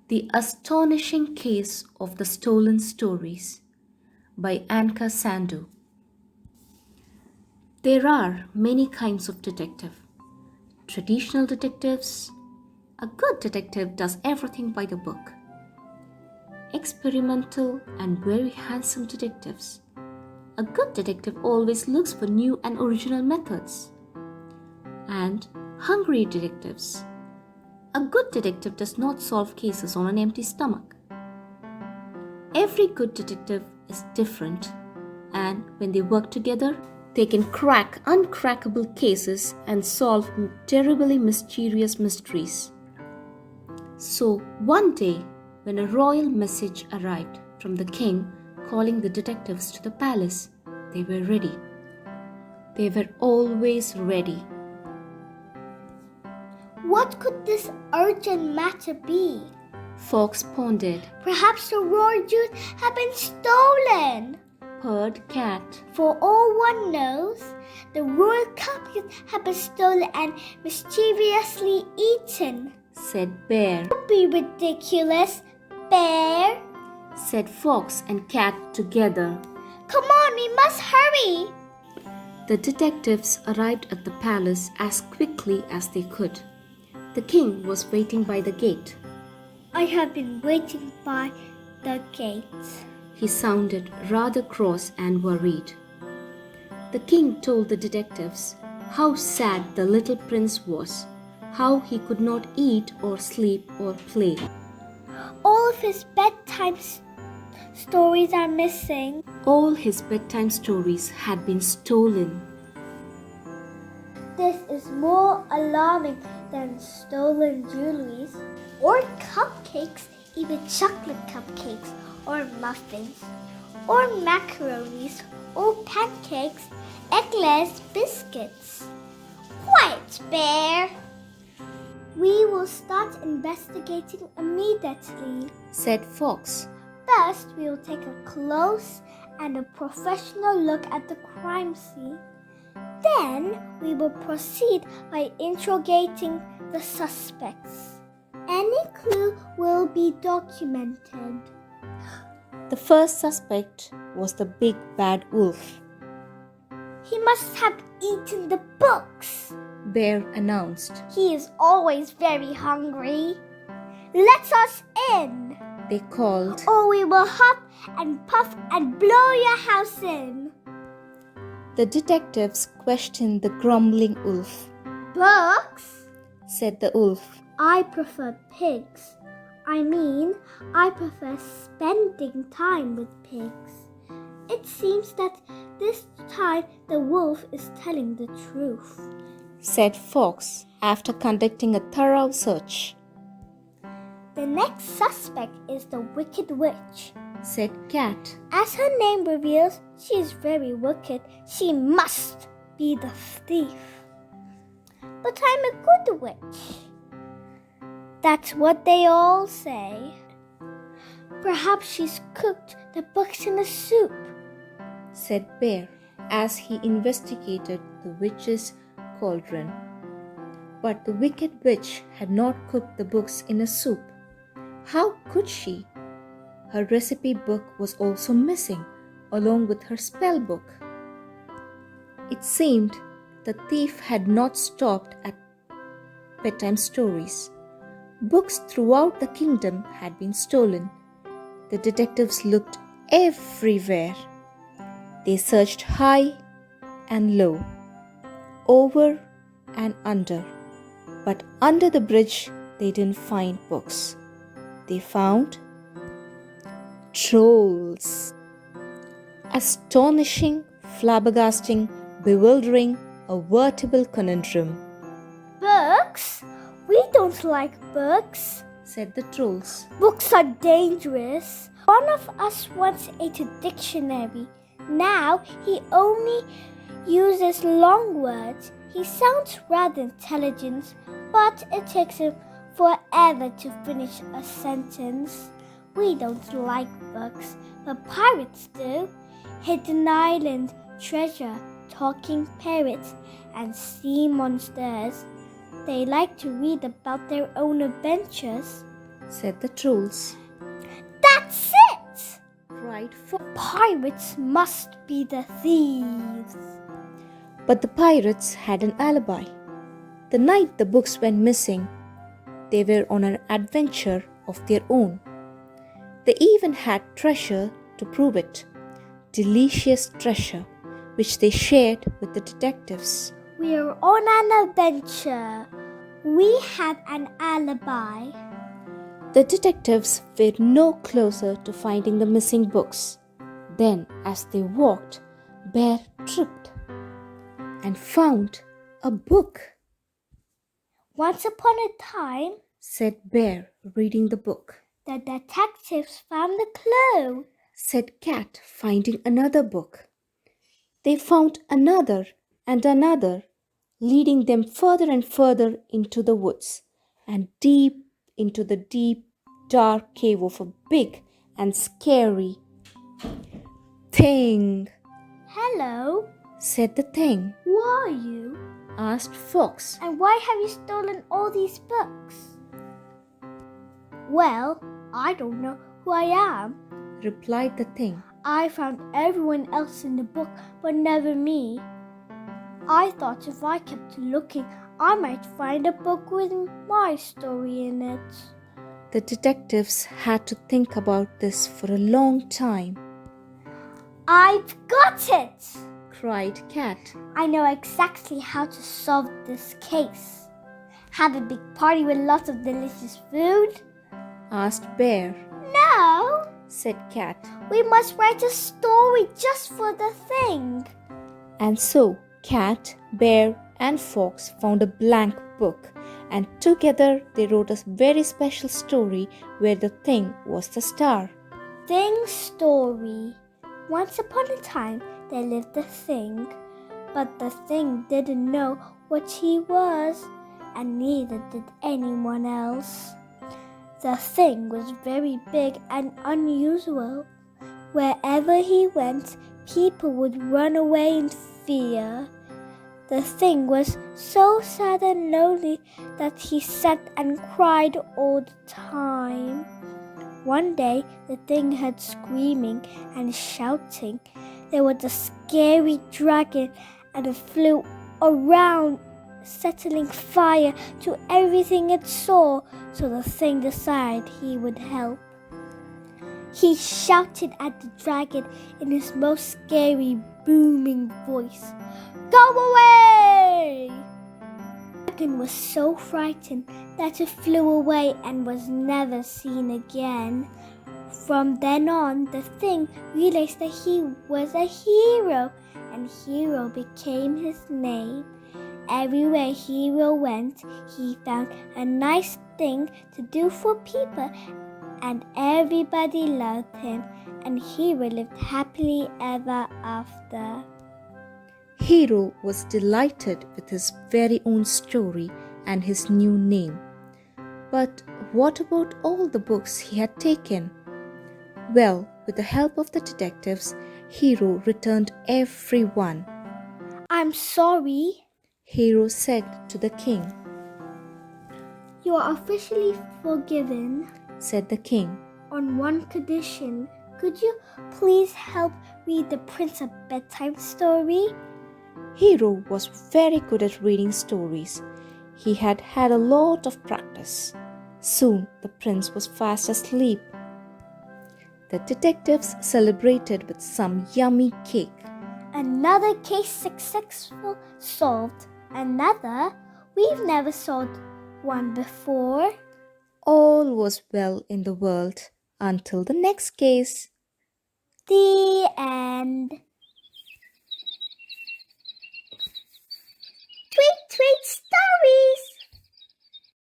The Astonishing Case of the Stolen Stories by Anca Sandu. There are many kinds of detective. Traditional detectives. A good detective does everything by the book. Experimental and very handsome detectives. A good detective always looks for new and original methods. And hungry detectives. A good detective does not solve cases on an empty stomach. Every good detective is different, and when they work together, they can crack uncrackable cases and solve terribly mysterious mysteries. So, one day, when a royal message arrived from the king calling the detectives to the palace, they were ready. They were always ready. What could this urgent matter be? Fox pondered. Perhaps the royal jewels have been stolen. Purred Cat. For all one knows, the royal cupcakes have been stolen and mischievously eaten. Said Bear. Don't be ridiculous, Bear. Said Fox and Cat together. Come on, we must hurry. The detectives arrived at the palace as quickly as they could. The king was waiting by the gate. I have been waiting by the gate. He sounded rather cross and worried. The king told the detectives how sad the little prince was, how he could not eat or sleep or play. All of his bedtime stories are missing. All his bedtime stories had been stolen. This is more alarming than stolen jewelries or cupcakes, even chocolate cupcakes or muffins or macaronis or pancakes, eclairs, biscuits. Quiet, Bear! We will start investigating immediately. Said Fox. First, we will take a close and a professional look at the crime scene. Then, we will proceed by interrogating the suspects. Any clue will be documented. The first suspect was the big bad wolf. He must have eaten the books. Bear announced. He is always very hungry. Let us in. They called. Or we will huff and puff and blow your house in. The detectives questioned the grumbling wolf. Books? Said the wolf. I prefer pigs. I prefer spending time with pigs. It seems that this time the wolf is telling the truth. Said Fox after conducting a thorough search. The next suspect is the wicked witch. Said Cat. As her name reveals, she is very wicked. She must be the thief. But I'm a good witch. That's what they all say. Perhaps she's cooked the books in a soup. Said Bear as he investigated the witch's cauldron. But the wicked witch had not cooked the books in a soup. How could she? Her recipe book was also missing, along with her spell book. It seemed the thief had not stopped at bedtime stories. Books throughout the kingdom had been stolen. The detectives looked everywhere. They searched high and low, over and under. But under the bridge, they didn't find books. They found trolls. Astonishing, flabbergasting, bewildering, a veritable conundrum. Books? We don't like books, said the trolls. Books are dangerous. One of us once ate a dictionary. Now he only uses long words. He sounds rather intelligent, but it takes him forever to finish a sentence. We don't like books, but pirates do. Hidden Island, treasure, talking parrots, and sea monsters. They like to read about their own adventures. said the trolls. That's it! Cried Fox. Pirates must be the thieves. But the pirates had an alibi. The night the books went missing, they were on an adventure of their own. They even had treasure to prove it. Delicious treasure, which they shared with the detectives. We're on an adventure. We have an alibi. The detectives were no closer to finding the missing books. Then, as they walked, Bear tripped and found a book. Once upon a time, Said Bear, reading the book. the detectives found the clue. Said Cat, finding another book. They found another and another, leading them further and further into the woods and deep into the deep, dark cave of a big and scary thing. Hello, Said the thing. who are you? Asked Fox. And why have you stolen all these books? Well, I don't know who I am. Replied the thing. I found everyone else in the book, but never me. I thought if I kept looking, I might find a book with my story in it. The detectives had to think about this for a long time. I've got it! Cried Cat. I know exactly how to solve this case. Have a big party with lots of delicious food? Asked Bear. No! Said Cat. We must write a story just for the thing. And so Cat, Bear, and Fox found a blank book, and together they wrote a very special story where the thing was the star. Thing's story. Once upon a time, there lived a thing, but the thing didn't know what he was, and neither did anyone else. The thing was very big and unusual. Wherever he went, people would run away in fear. The thing was so sad and lonely that he sat and cried all the time. One day, the thing heard screaming and shouting. There was a scary dragon, and it flew around, setting fire to everything it saw, so the thing decided he would help. He shouted at the dragon in his most scary, booming voice, "Go away!" The dragon was so frightened that it flew away and was never seen again. From then on, the thing realized that he was a hero, and Hero became his name. Everywhere Hero went, he found a nice thing to do for people, and everybody loved him, and Hero lived happily ever after. Hero was delighted with his very own story and his new name. But what about all the books he had taken? Well, with the help of the detectives, Hero returned every one. I'm sorry. Hero said to the king. You are officially forgiven. Said the king. On one condition, could you please help read the Prince a bedtime story? Hero was very good at reading stories. He had had a lot of practice. Soon the prince was fast asleep. The detectives celebrated with some yummy cake. Another case successful solved. Another? We've never solved one before. All was well in the world until the next case. The end.